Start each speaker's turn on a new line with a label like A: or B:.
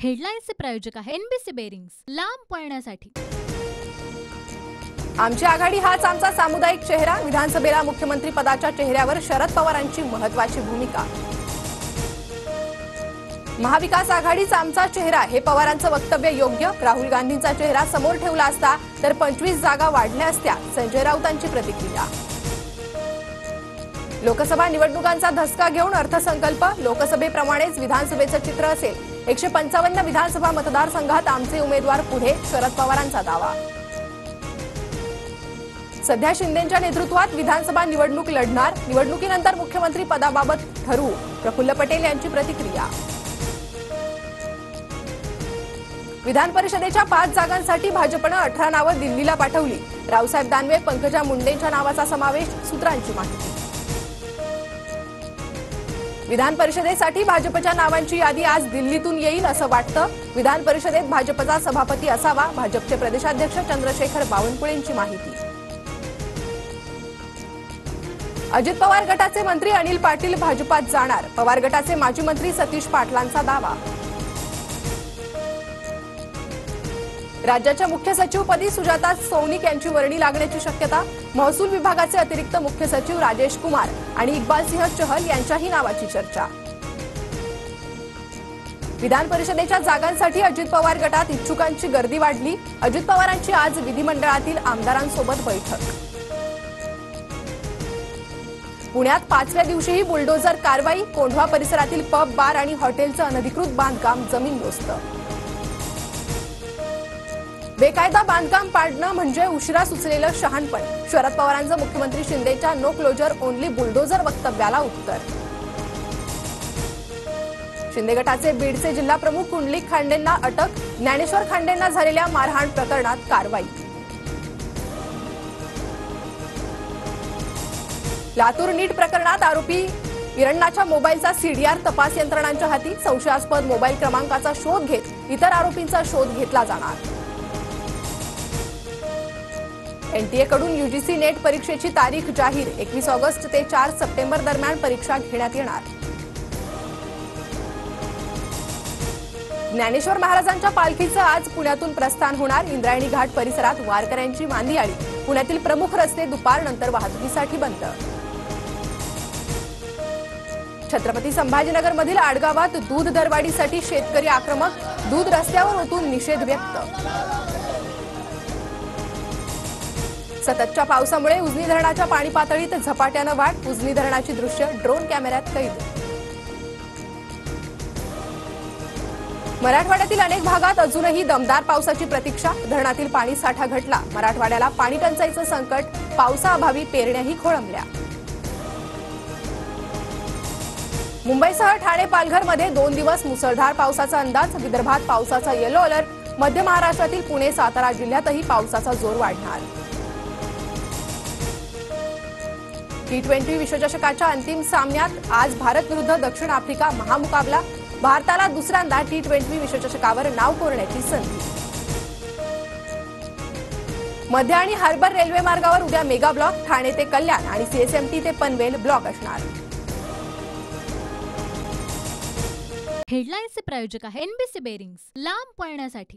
A: हेडलाईन्सचे प्रायोजक आहे NBC bearings, लांब पळण्यासाठी।
B: आमची आघाडी हाच आमचा सामुदायिक चेहरा। विधानसभेला मुख्यमंत्री पदाच्या चेहऱ्यावर शरद पवारांची महत्त्वाची भूमिका। महाविकास आघाडीच आमचा चेहरा हे पवारांचं वक्तव्य योग्य। राहुल गांधींचा चेहरा समोर ठेवला असता तर 25 जागा वाढल्या असत्या, संजय राऊतांची प्रतिक्रिया। लोकसभा निवडणुकांचा धसका घेऊन अर्थसंकल्प, लोकसभेप्रमाणेच विधानसभेचं चित्र असेल। 155 विधानसभा मतदारसंघात आमचे उमेदवार पुढे, शरद पवारांचा दावा। सध्या शिंदेंच्या नेतृत्वात विधानसभा निवडणूक लढणार, निवडणुकीनंतर मुख्यमंत्री पदाबाबत ठरवू, प्रफुल्ल पटेल यांची प्रतिक्रिया। विधान परिषदेच्या 5 जागांसाठी भाजपनं 18 नावं दिल्लीला पाठवली। रावसाहेब दानवे, पंकजा मुंडेंच्या नावाचा समावेश, सूत्रांची माहिती। विधान परिषदेसाठी भाजपच्या नावांची यादी आज दिल्लीतून येईल असं वाटतं। विधान परिषदेत भाजपचा सभापती असावा, भाजपचे प्रदेशाध्यक्ष चंद्रशेखर बावनकुळेंची माहिती। अजित पवार गटाचे मंत्री अनिल पाटील भाजपात जाणार, पवार गटाचे माजी मंत्री सतीश पाटलांचा दावा। राज्याच्या मुख्य सचिवपदी सुजाता सौनिक यांची वर्णी लागण्याची शक्यता। महसूल विभागाचे अतिरिक्त मुख्य सचिव राजेश कुमार आणि इक्बालसिंह चहल यांच्याही नावाची चर्चा। विधान परिषदेच्या जागांसाठी अजित पवार गटात इच्छुकांची गर्दी वाढली। अजित पवारांची आज विधिमंडळातील आमदारांसोबत बैठक। पुण्यात 5व्या दिवशीही बुलडोझर कारवाई, कोंढवा परिसरातील पब, बार आणि हॉटेलचं अनधिकृत बांधकाम जमीनदोस्त। बेकायदा बांधकाम पाडणं म्हणजे उशिरा सुचलेलं शहाणपण, शरद पवारांचं मुख्यमंत्री शिंदेच्या नो क्लोजर ओनली बुलडोझर वक्तव्याला उत्तर। शिंदे गटाचे बीडचे जिल्हाप्रमुख कुंडलिक खांडेंना अटक, ज्ञानेश्वर खांडेंना झालेल्या मारहाण प्रकरणात कारवाई। लातूर नीट प्रकरणात आरोपी इरण्णाच्या मोबाईलचा सीडीआर तपास यंत्रणांच्या हाती, संशयास्पद मोबाईल क्रमांकाचा शोध घेत इतर आरोपींचा शोध घेतला जाणार। एनटीए कडून यूजीसी नेट परीक्षेची तारीख जाहीर, 21 ऑगस्ट ते 4 सप्टेंबर दरम्यान परीक्षा घेण्यात येणार। ज्ञानेश्वर महाराजांच्या पालखीचं आज पुण्यातून प्रस्थान होणार, इंद्रायणी घाट परिसरात वारकऱ्यांची मांदियाळी, पुण्यातील प्रमुख रस्ते दुपारनंतर वाहतुकीसाठी बंद। छत्रपती संभाजीनगरमधील आडगावात दूध दरवाढीसाठी शेतकरी आक्रमक, दूध रस्त्यावर ओतून निषेध व्यक्त। सततच्या पावसामुळे उजनी धरणाच्या पाणी पातळीत झपाट्यानं वाढ, उजनी धरणाची दृश्य ड्रोन कॅमेऱ्यात कैद। मराठवाड्यातील अनेक भागात अजूनही दमदार पावसाची प्रतीक्षा, धरणातील पाणी साठा घटला, मराठवाड्याला पाणी टंचाईचं संकट, पावसाअभावी पेरण्याही खोळंबल्या। मुंबईसह ठाणे, पालघरमध्ये 2 दिवस मुसळधार पावसाचा अंदाज, विदर्भात पावसाचा येलो अलर्ट, मध्य महाराष्ट्रातील पुणे, सातारा जिल्ह्यातही पावसाचा जोर वाढणार। T20 विश्वचषकाच्या अंतिम सामन्यात आज भारत विरुद्ध दक्षिण आफ्रिका महामुकाबला, भारताला दुसऱ्यांदा T20 विश्वचषकावर नाव कोरण्याची संधी। मध्य आणि हार्बर रेल्वे मार्गावर उद्या मेगा ब्लॉक, ठाणे ते कल्याण आणि CSMT ते पनवेल ब्लॉक असणार।
A: हेडलाईन्सचे प्रायोजक आहे एनबीसी बेरिंग्स, लांब पळण्यासाठी।